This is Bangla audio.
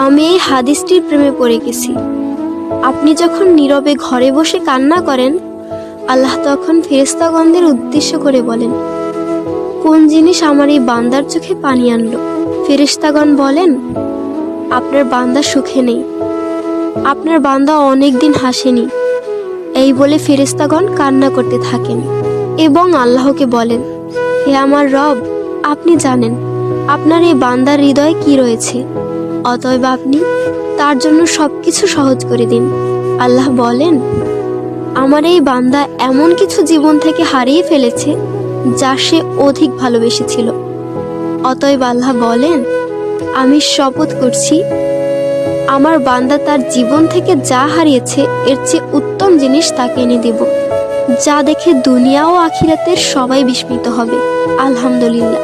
আমি এই হাদিসটির প্রেমে পড়ে গেছি। আপনি যখন নীরবে ঘরে বসে কান্না করেন, আল্লাহ তখন ফেরেশতাগণদের উদ্দেশ্য করে বলেন, কোন জিনিস আমার এই বান্দার চোখে পানি আনলো? ফেরেশতাগণ বলেন, আপনার বান্দা সুখে নেই, আপনার বান্দা অনেক দিন হাসেনি। এই বলে ফেরেশতাগণ কান্না করতে থাকেন এবং আল্লাহকে বলেন, হে আমার রব, আপনি জানেন আপনার এই বান্দার হৃদয়ে কি রয়েছে, অতএব আপনি তার জন্য সবকিছু সহজ করে দিন। আল্লাহ বলেন, আমার এই বান্দা এমন কিছু জীবন থেকে হারিয়ে ফেলেছে যা সে অধিক ভালোবেসেছিল। অতএব আল্লাহ বলেন, আমি শপথ করছি, আমার বান্দা তার জীবন থেকে যা হারিয়েছে এর চেয়ে উত্তম জিনিস তাকে এনে দেব, যা দেখে দুনিয়া ও আখিরাতের সবাই বিস্মিত হবে। আলহামদুলিল্লাহ।